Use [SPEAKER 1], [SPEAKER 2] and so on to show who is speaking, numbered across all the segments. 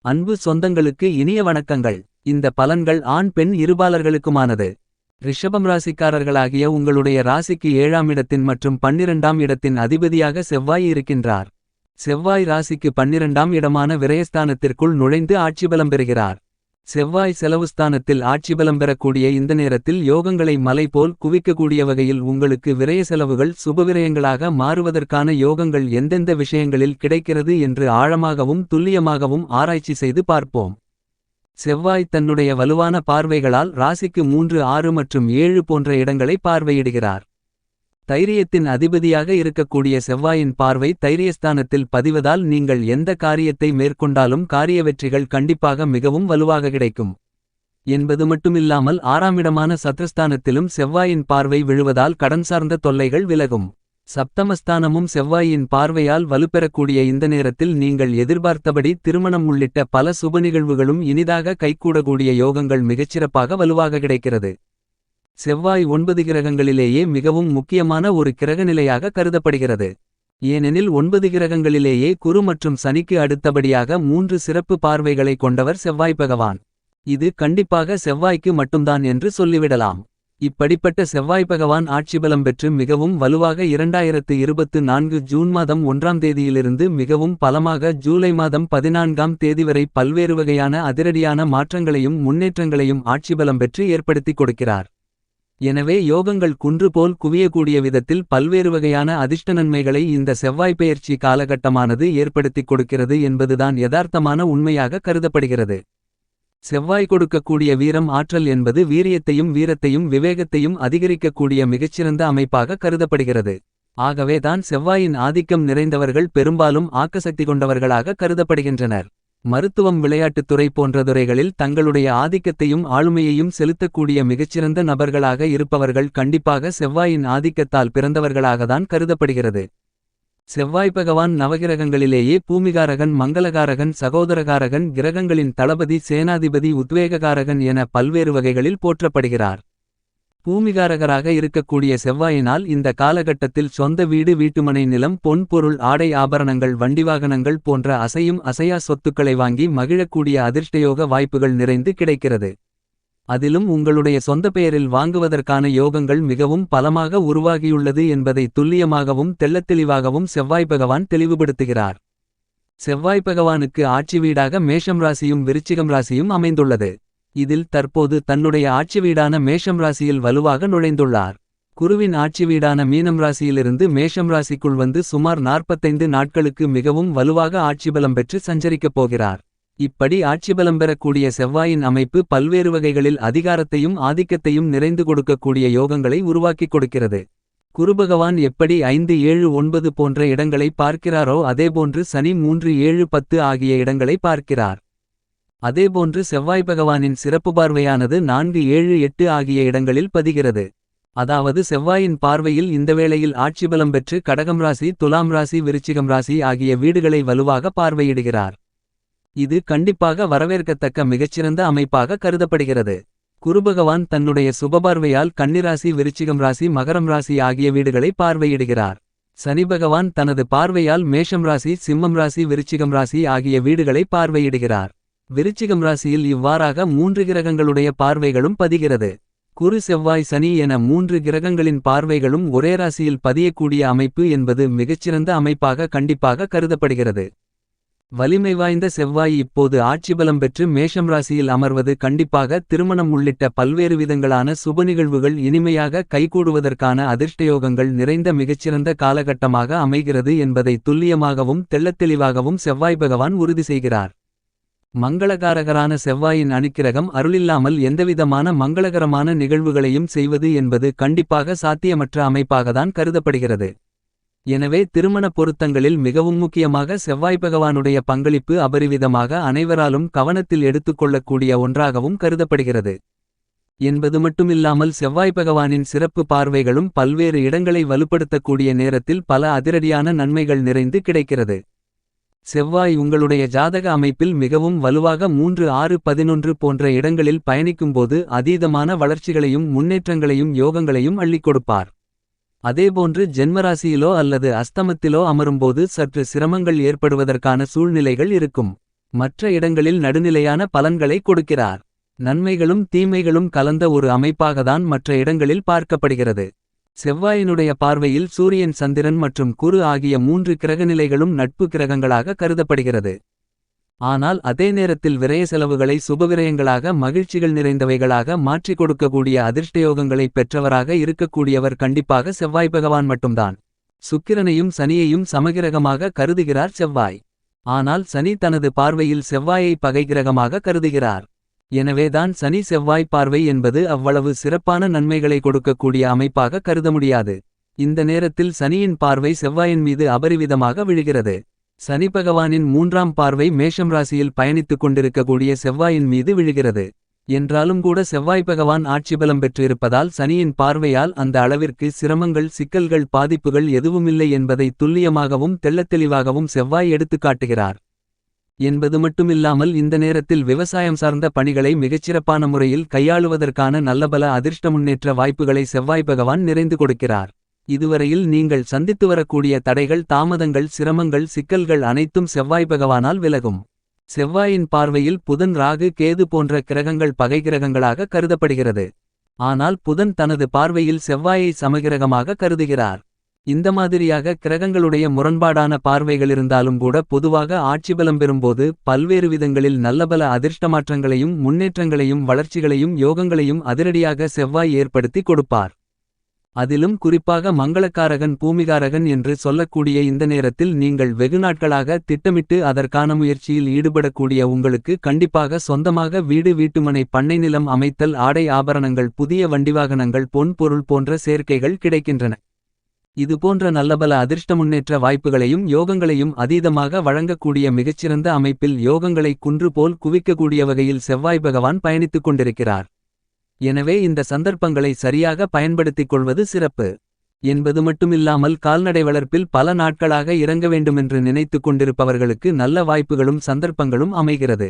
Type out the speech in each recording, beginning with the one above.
[SPEAKER 1] அன்பு சொந்தங்களுக்கு இனிய வணக்கங்கள். இந்த பலன்கள் ஆண் பெண் இருபாலர்களுக்குமானது. ரிஷபம் ராசிக்காரர்களாகிய உங்களுடைய ராசிக்கு 7ஆம் இடத்தின் மற்றும் 12ஆம் இடத்தின் அதிபதியாக செவ்வாய் இருக்கின்றார். செவ்வாய் ராசிக்கு 12ஆம் இடமான விரயஸ்தானத்திற்குள் நுழைந்து ஆட்சிபலம் பெறுகிறார். செவ்வாய் செலவுஸ்தானத்தில் ஆட்சிபலம் பெறக்கூடிய இந்த நேரத்தில் யோகங்களை மலை போல் குவிக்கக்கூடிய வகையில் உங்களுக்கு விரய செலவுகள் சுபவிரயங்களாக மாறுவதற்கான யோகங்கள் எந்தெந்த விஷயங்களில் கிடைக்கிறது என்று ஆழமாகவும் துல்லியமாகவும் ஆராய்ச்சி செய்து பார்ப்போம். செவ்வாய் தன்னுடைய வலுவான பார்வைகளால் ராசிக்கு 3 6 மற்றும் 7 போன்ற இடங்களை பார்வையிடுகிறார். தைரியத்தின் அதிபதியாக இருக்கக்கூடிய செவ்வாயின் பார்வை தைரியஸ்தானத்தில் பதிவதால் நீங்கள் எந்த காரியத்தை மேற்கொண்டாலும் காரிய வெற்றிகள் கண்டிப்பாக மிகவும் வலுவாக கிடைக்கும் என்பது மட்டுமில்லாமல் 6ஆம் இடமான சத்ருஸ்தானத்திலும் செவ்வாயின் பார்வை விழுவதால் கடன் சார்ந்த தொல்லைகள் விலகும். சப்தமஸ்தானமும் செவ்வாயின் பார்வையால் வலுப்பெறக்கூடிய இந்த நேரத்தில் நீங்கள் எதிர்பார்த்தபடி திருமணம் உள்ளிட்ட பல சுப நிகழ்வுகளும் இனிதாக கைகூடக்கூடிய யோகங்கள் மிகச்சிறப்பாக வலுவாக கிடைக்கிறது. செவ்வாய் 9 கிரகங்களிலேயே மிகவும் முக்கியமான ஒரு கிரகநிலையாக கருதப்படுகிறது. ஏனெனில் 9 கிரகங்களிலேயே குரு மற்றும் சனிக்கு அடுத்தபடியாக 3 சிறப்பு பார்வைகளை கொண்டவர் செவ்வாய் பகவான். இது கண்டிப்பாக செவ்வாய்க்கு மட்டும்தான் என்று சொல்லிவிடலாம். இப்படிப்பட்ட செவ்வாய் பகவான் ஆட்சிபலம் பெற்று மிகவும் வலுவாக 2024 ஜூன் மாதம் 1ஆம் தேதியிலிருந்து மிகவும் பலமாக ஜூலை மாதம் 14ஆம் தேதி வரை பல்வேறு வகையான அதிரடியான மாற்றங்களையும் முன்னேற்றங்களையும் ஆட்சிபலம் பெற்று ஏற்படுத்திக் கொடுக்கிறார். எனவே யோகங்கள் குன்று போல் குவியக்கூடிய விதத்தில் பல்வேறு வகையான அதிர்ஷ்ட நன்மைகளை இந்த செவ்வாய் பெயர்ச்சி காலகட்டமானது ஏற்படுத்திக் கொடுக்கிறது என்பதுதான் யதார்த்தமான உண்மையாக கருதப்படுகிறது. செவ்வாய் கொடுக்கக்கூடிய வீரம் ஆற்றல் என்பது வீரியத்தையும் வீரத்தையும் விவேகத்தையும் அதிகரிக்கக்கூடிய மிகச்சிறந்த அமைப்பாக கருதப்படுகிறது. ஆகவே தான் செவ்வாயின் ஆதிக்கம் நிறைந்தவர்கள் பெரும்பாலும் ஆக்கசக்தி கொண்டவர்களாக கருதப்படுகின்றனர். மருத்துவம் விளையாட்டுத்துறை போன்ற துறைகளில் தங்களுடைய ஆதிக்கத்தையும் ஆளுமையையும் செலுத்தக்கூடிய மிகச்சிறந்த நபர்களாக இருப்பவர்கள் கண்டிப்பாக செவ்வாயின் ஆதிக்கத்தால் பிறந்தவர்களாகத்தான் கருதப்படுகிறது. செவ்வாய் பகவான் நவகிரகங்களிலேயே பூமிகாரகன் மங்களகாரகன் சகோதரகாரகன் கிரகங்களின் தளபதி சேனாதிபதி உத்வேககாரகன் என பல்வேறு வகைகளில் போற்றப்படுகிறார். பூமிகாரகராக இருக்கக்கூடிய செவ்வாயினால் இந்த காலகட்டத்தில் சொந்த வீடு வீட்டுமனை நிலம் பொன் பொருள் ஆடை ஆபரணங்கள் வண்டிவாகனங்கள் போன்ற அசையும் அசையா சொத்துக்களை வாங்கி மகிழக்கூடிய அதிர்ஷ்டயோக வாய்ப்புகள் நிறைந்து கிடைக்கிறது. அதிலும் உங்களுடைய சொந்த பெயரில் வாங்குவதற்கான யோகங்கள் மிகவும் பலமாக உருவாகியுள்ளது என்பதை துல்லியமாகவும் தெள்ளத்தெளிவாகவும் செவ்வாய் பகவான் தெளிவுபடுத்துகிறார். செவ்வாய் பகவானுக்கு ஆட்சி வீடாக மேஷம் ராசியும் விருச்சிகம் ராசியும் அமைந்துள்ளது. இதில் தற்போது தன்னுடைய ஆட்சி வீடான மேஷம் ராசியில் வலுவாக நுழைந்துள்ளார். குருவின் ஆட்சி வீடான மீனம் ராசியிலிருந்து மேஷம் ராசிக்குள் வந்து சுமார் 45 நாட்களுக்கு மிகவும் வலுவாக ஆட்சிபலம் பெற்று சஞ்சரிக்கப் போகிறார். இப்படி ஆட்சிபலம் பெறக்கூடிய செவ்வாயின் அமைப்பு பல்வேறு வகைகளில் அதிகாரத்தையும் ஆதிக்கத்தையும் நிறைந்து கொடுக்கக்கூடிய யோகங்களை உருவாக்கிக் கொடுக்கிறது. குருபகவான் எப்படி 5 7 9 போன்ற இடங்களை பார்க்கிறாரோ அதேபோன்று சனி 3 7 10 ஆகிய இடங்களை பார்க்கிறார். அதேபோன்று செவ்வாய் பகவானின் சிறப்பு பார்வையானது 4 7 8 ஆகிய இடங்களில் பதிகிறது. அதாவது செவ்வாயின் பார்வையில் இந்த வேளையில் ஆட்சிபலம் பெற்று கடகம் ராசி துலாம் ராசி விருச்சிகம் ராசி ஆகிய வீடுகளை வலுவாக பார்வையிடுகிறார். இது கண்டிப்பாக வரவேற்கத்தக்க மிகச்சிறந்த அமைப்பாக கருதப்படுகிறது. குருபகவான் தன்னுடைய சுபபார்வையால் கன்னிராசி விருச்சிகம் ராசி மகரம் ராசி ஆகிய வீடுகளை பார்வையிடுகிறார். சனி பகவான் தனது பார்வையால் மேஷம் ராசி சிம்மம் ராசி விருச்சிகம் ராசி ஆகிய வீடுகளை பார்வையிடுகிறார். விருச்சிகம் ராசியில் இவ்வாறாக 3 கிரகங்களுடைய பார்வைகளும் பதிகிறது. குரு செவ்வாய் சனி என 3 கிரகங்களின் பார்வைகளும் ஒரே ராசியில் பதியக்கூடிய அமைப்பு என்பது மிகச்சிறந்த அமைப்பாக கண்டிப்பாக கருதப்படுகிறது. வலிமை வாய்ந்த செவ்வாய் இப்போது ஆட்சிபலம் பெற்று மேஷம் ராசியில் அமர்வது கண்டிப்பாக திருமணம் உள்ளிட்ட பல்வேறு விதங்களான சுப நிகழ்வுகள் இனிமையாக கைகூடுவதற்கான அதிர்ஷ்டயோகங்கள் நிறைந்த மிகச்சிறந்த காலகட்டமாக அமைகிறது என்பதை துல்லியமாகவும் தெள்ளத்தெளிவாகவும் செவ்வாய் பகவான் உறுதி செய்கிறார். மங்களகாரகரான செவ்வாயின் அனுக்கிரகம் அருளில்லாமல் எந்தவிதமான மங்களகரமான நிகழ்வுகளையும் செய்வது என்பது கண்டிப்பாக சாத்தியமற்ற அமைப்பாகத்தான் கருதப்படுகிறது. எனவே திருமண பொருத்தங்களில் மிகவும் முக்கியமாக செவ்வாய் பகவானுடைய பங்களிப்பு அபரிவிதமாக அனைவராலும் கவனத்தில் எடுத்துக்கொள்ளக்கூடிய ஒன்றாகவும் கருதப்படுகிறது என்பது மட்டுமில்லாமல் செவ்வாய் பகவானின் சிறப்பு பார்வைகளும் பல்வேறு இடங்களை வலுப்படுத்தக்கூடிய நேரத்தில் பல அதிரடியான நன்மைகள் நிறைந்து கிடைக்கிறது. செவ்வாய் உங்களுடைய ஜாதக அமைப்பில் மிகவும் வலுவாக 3 6 11 போன்ற இடங்களில் பயணிக்கும்போது அதீதமான வளர்ச்சிகளையும் முன்னேற்றங்களையும் யோகங்களையும் அள்ளிக் கொடுப்பார். அதேபோன்று ஜென்மராசியிலோ அல்லது அஸ்தமத்திலோ அமரும்போது சற்று சிரமங்கள் ஏற்படுவதற்கான சூழ்நிலைகள் இருக்கும். மற்ற இடங்களில் நடுநிலையான பலன்களை கொடுக்கிறார். நன்மைகளும் தீமைகளும் கலந்த ஒரு அமைப்பாகத்தான் மற்ற இடங்களில் பார்க்கப்படுகிறது. செவ்வாயினுடைய பார்வையில் சூரியன் சந்திரன் மற்றும் குரு ஆகிய 3 கிரகநிலைகளும் நட்பு கிரகங்களாக கருதப்படுகிறது. ஆனால் அதே நேரத்தில் விரய செலவுகளை சுபவிரயங்களாக மகிழ்ச்சிகள் நிறைந்தவைகளாக மாற்றிக் கொடுக்கக்கூடிய அதிர்ஷ்டயோகங்களை பெற்றவராக இருக்கக்கூடியவர் கண்டிப்பாக செவ்வாய் பகவான் மட்டும்தான். சுக்கிரனையும் சனியையும் சமகிரகமாக கருதுகிறார் செவ்வாய். ஆனால் சனி தனது பார்வையில் செவ்வாயை பகைகிரகமாக கருதுகிறார். எனவேதான் சனி செவ்வாய் பார்வை என்பது அவ்வளவு சிறப்பான நன்மைகளை கொடுக்கக்கூடிய அமைப்பாக கருத முடியாது. இந்த நேரத்தில் சனியின் பார்வை செவ்வாயின் மீது அபரிவிதமாக விழுகிறது. சனி பகவானின் 3ஆம் பார்வை மேஷம் ராசியில் பயணித்துக் கொண்டிருக்கக்கூடிய செவ்வாயின் மீது விழுகிறது. என்றாலும் கூட செவ்வாய் பகவான் ஆட்சிபலம் பெற்று இருப்பதால் சனியின் பார்வையால் அந்த அளவிற்கு சிரமங்கள் சிக்கல்கள் பாதிப்புகள் எதுவுமில்லை என்பதை துல்லியமாகவும் தெள்ளத்தெளிவாகவும் செவ்வாய் எடுத்துக்காட்டுகிறார். என்பது மட்டுமில்லாமல் இந்த நேரத்தில் விவசாயம் சார்ந்த பணிகளை மிகச்சிறப்பான முறையில் கையாளுவதற்கான நல்லபல அதிர்ஷ்ட முன்னேற்ற வாய்ப்புகளை செவ்வாய் பகவான் நிறைந்து கொடுக்கிறார். இதுவரையில் நீங்கள் சந்தித்து வரக்கூடிய தடைகள் தாமதங்கள் சிரமங்கள் சிக்கல்கள் அனைத்தும் செவ்வாய் பகவானால் விலகும். செவ்வாயின் பார்வையில் புதன் ராகு கேது போன்ற கிரகங்கள் பகை கிரகங்களாக கருதப்படுகிறது. ஆனால் புதன் தனது பார்வையில் செவ்வாயை சமகிரகமாக கருதுகிறார். இந்த மாதிரியாக கிரகங்களுடைய முரண்பாடான பார்வைகளிருந்தாலும் கூட பொதுவாக ஆட்சிபலம் பெறும்போது பல்வேறு விதங்களில் நல்லபல அதிர்ஷ்டமாற்றங்களையும் முன்னேற்றங்களையும் வளர்ச்சிகளையும் யோகங்களையும் அதிரடியாக செவ்வாய் ஏற்படுத்தி கொடுப்பார். அதிலும் குறிப்பாக மங்களக்காரகன் பூமிகாரகன் என்று சொல்லக்கூடிய இந்த நேரத்தில் நீங்கள் வெகு நாட்களாக திட்டமிட்டு அதற்கான முயற்சியில் ஈடுபடக்கூடிய உங்களுக்கு கண்டிப்பாக சொந்தமாக வீடு வீட்டுமனை பண்ணை நிலம் அமைத்தல் ஆடை ஆபரணங்கள் புதிய வண்டிவாகனங்கள் பொன் பொருள் போன்ற சேர்க்கைகள் கிடைக்கின்றன. இதுபோன்ற நல்லபல அதிர்ஷ்ட முன்னேற்ற வாய்ப்புகளையும் யோகங்களையும் அதீதமாக வழங்கக்கூடிய மிகச்சிறந்த அமைப்பில் யோகங்களை குன்று போல் குவிக்கக்கூடிய வகையில் செவ்வாய் பகவான் பயணித்துக் கொண்டிருக்கிறார். எனவே இந்த சந்தர்ப்பங்களை சரியாக பயன்படுத்திக் கொள்வது சிறப்பு. என்பது மட்டுமில்லாமல் கால்நடை வளர்ப்பில் பல நாட்களாக இறங்க வேண்டுமென்று நினைத்துக் கொண்டிருப்பவர்களுக்கு நல்ல வாய்ப்புகளும் சந்தர்ப்பங்களும் அமைகிறது.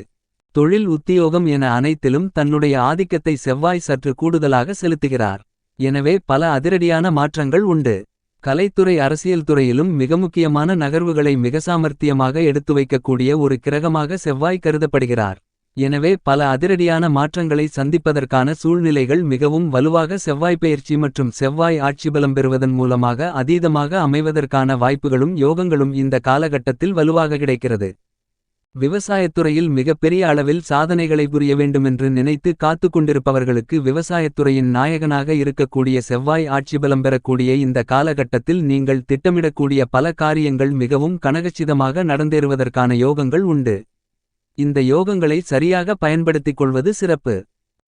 [SPEAKER 1] தொழில் உத்தியோகம் என அனைத்திலும் தன்னுடைய ஆதிக்கத்தை செவ்வாய் சற்று கூடுதலாக செலுத்துகிறார். எனவே பல அதிரடியான மாற்றங்கள் உண்டு. கலைத்துறை அரசியல் துறையிலும் மிக முக்கியமான நகர்வுகளை மிக சாமர்த்தியமாக எடுத்து வைக்கக்கூடிய ஒரு கிரகமாக செவ்வாய் கருதப்படுகிறார். எனவே பல அதிரடியான மாற்றங்களை சந்திப்பதற்கான சூழ்நிலைகள் மிகவும் வலுவாக செவ்வாய் பெயர்ச்சி மற்றும் செவ்வாய் ஆட்சிபலம் பெறுவதன் மூலமாக அதீதமாக அமைவதற்கான வாய்ப்புகளும் யோகங்களும் இந்த காலகட்டத்தில் வலுவாக கிடைக்கிறது. விவசாயத்துறையில் மிகப்பெரிய அளவில் சாதனைகளை புரிய வேண்டுமென்று நினைத்து காத்து கொண்டிருப்பவர்களுக்கு விவசாயத்துறையின் நாயகனாக இருக்கக்கூடிய செவ்வாய் ஆட்சிபலம் பெறக்கூடிய இந்த காலகட்டத்தில் நீங்கள் திட்டமிடக்கூடிய பல காரியங்கள் மிகவும் கனகச்சிதமாக நடந்தேறுவதற்கான யோகங்கள் உண்டு. இந்த யோகங்களை சரியாக பயன்படுத்திக் கொள்வது சிறப்பு.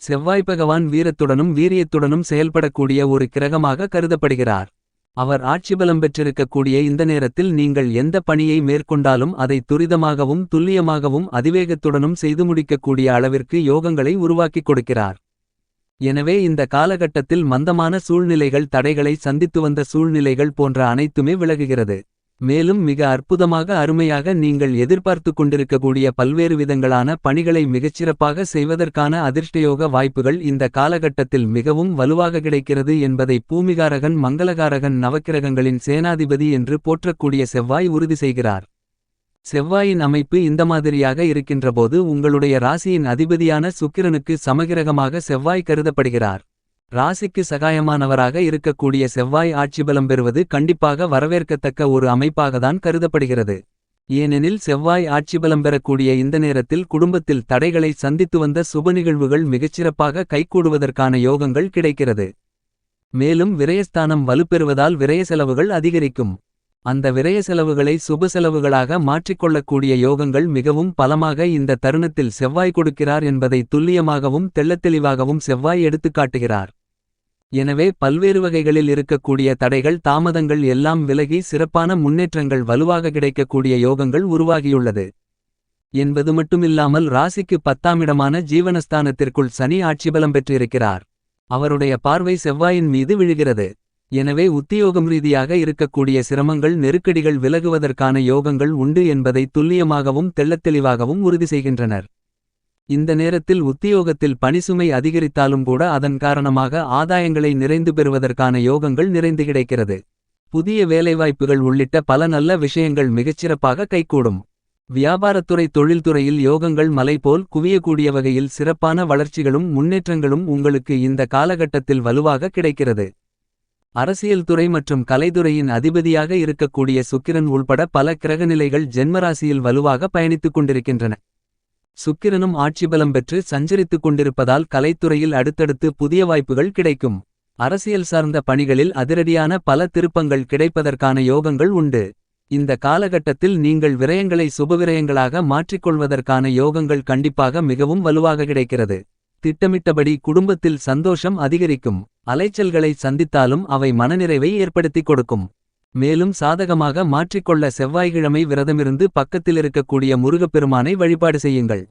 [SPEAKER 1] செவ்வாய் பகவான் வீரத்துடனும் வீரியத்துடனும் செயல்படக்கூடிய ஒரு கிரகமாக கருதப்படுகிறார். அவர் ஆட்சிபலம் பெற்றிருக்கக்கூடிய இந்த நேரத்தில் நீங்கள் எந்த பணியை மேற்கொண்டாலும் அதை துரிதமாகவும் துல்லியமாகவும் அதிவேகத்துடனும் செய்து முடிக்கக்கூடிய அளவிற்கு யோகங்களை உருவாக்கிக் கொடுக்கிறார். எனவே இந்த காலகட்டத்தில் மந்தமான சூழ்நிலைகள் தடைகளை சந்தித்து வந்த சூழ்நிலைகள் போன்ற அனைத்துமே விலகுகிறது. மேலும் மிக அற்புதமாக அருமையாக நீங்கள் எதிர்பார்த்து கொண்டிருக்கக்கூடிய பல்வேறு விதங்களான பணிகளை மிகச்சிறப்பாக செய்வதற்கான அதிர்ஷ்டயோக வாய்ப்புகள் இந்த காலகட்டத்தில் மிகவும் வலுவாக கிடைக்கிறது என்பதை பூமிகாரகன் மங்களகாரகன் நவக்கிரகங்களின் சேனாதிபதி என்று போற்றக்கூடிய செவ்வாய் உறுதி செய்கிறார். செவ்வாயின் அமைப்பு இந்த மாதிரியாக இருக்கின்றபோது உங்களுடைய ராசியின் அதிபதியான சுக்கிரனுக்கு சமகிரகமாக செவ்வாய் கருதப்படுகிறார். ராசிக்கு சகாயமானவராக இருக்கக்கூடிய செவ்வாய் ஆட்சிபலம் பெறுவது கண்டிப்பாக வரவேற்கத்தக்க ஒரு அமைப்பாகத்தான் கருதப்படுகிறது. ஏனெனில் செவ்வாய் ஆட்சிபலம் பெறக்கூடிய இந்த நேரத்தில் குடும்பத்தில் தடைகளை சந்தித்து வந்த சுப நிகழ்வுகள் மிகச்சிறப்பாக கைகூடுவதற்கான யோகங்கள் கிடைக்கிறது. மேலும் விரயஸ்தானம் வலுப்பெறுவதால் விரய செலவுகள் அதிகரிக்கும். அந்த விரய செலவுகளை சுப செலவுகளாக மாற்றிக்கொள்ளக்கூடிய யோகங்கள் மிகவும் பலமாக இந்த தருணத்தில் செவ்வாய் கொடுக்கிறார் என்பதை துல்லியமாகவும் தெள்ளத்தெளிவாகவும் செவ்வாய் எடுத்துக்காட்டுகிறார். எனவே பல்வேறு வகைகளில் இருக்கக்கூடிய தடைகள் தாமதங்கள் எல்லாம் விலகி சிறப்பான முன்னேற்றங்கள் வலுவாக கிடைக்கக்கூடிய யோகங்கள் உருவாகியுள்ளது. என்பது மட்டுமில்லாமல் ராசிக்கு 10ஆம் இடமான ஜீவனஸ்தானத்திற்குள் சனி ஆட்சிபலம் பெற்றிருக்கிறார். அவருடைய பார்வை செவ்வாயின் மீது விழுகிறது. எனவே உத்தியோகம் ரீதியாக இருக்கக்கூடிய சிரமங்கள் நெருக்கடிகள் விலகுவதற்கான யோகங்கள் உண்டு என்பதை துல்லியமாகவும் தெள்ளத்தெளிவாகவும் உறுதி செய்கின்றனர். இந்த நேரத்தில் உத்தியோகத்தில் பணிசுமை அதிகரித்தாலும் கூட அதன் காரணமாக ஆதாயங்களை நிறைந்து பெறுவதற்கான யோகங்கள் நிறைந்து கிடைக்கிறது. புதிய வேலைவாய்ப்புகள் உள்ளிட்ட பல நல்ல விஷயங்கள் மிகச்சிறப்பாக கைகூடும். வியாபாரத்துறை தொழில்துறையில் யோகங்கள் மலை போல் குவியக்கூடிய வகையில் சிறப்பான வளர்ச்சிகளும் முன்னேற்றங்களும் உங்களுக்கு இந்த காலகட்டத்தில் வலுவாக கிடைக்கிறது. அரசியல் துறை மற்றும் கலைத்துறையின் அதிபதியாக இருக்கக்கூடிய சுக்கிரன் உள்பட பல கிரகநிலைகள் ஜென்மராசியில் வலுவாக பயணித்துக் கொண்டிருக்கின்றன. சுக்கிரனும் ஆட்சிபலம் பெற்று சஞ்சரித்துக் கொண்டிருப்பதால் கலைத்துறையில் அடுத்தடுத்து புதிய வாய்ப்புகள் கிடைக்கும். அரசியல் சார்ந்த பணிகளில் அதிரடியான பல திருப்பங்கள் கிடைப்பதற்கான யோகங்கள் உண்டு. இந்த காலகட்டத்தில் நீங்கள் விரயங்களை சுபவிரயங்களாக மாற்றிக்கொள்வதற்கான யோகங்கள் கண்டிப்பாக மிகவும் வலுவாக கிடைக்கிறது. திட்டமிட்டபடி குடும்பத்தில் சந்தோஷம் அதிகரிக்கும். அலைச்சல்களை சந்தித்தாலும் அவை மனநிறைவை ஏற்படுத்திக் கொடுக்கும். மேலும் சாதகமாக மாற்றிக்கொள்ள செவ்வாய்க்கிழமை விரதமிருந்து பக்கத்திலிருக்கக்கூடிய முருகப்பெருமானை வழிபாடு செய்யுங்கள்.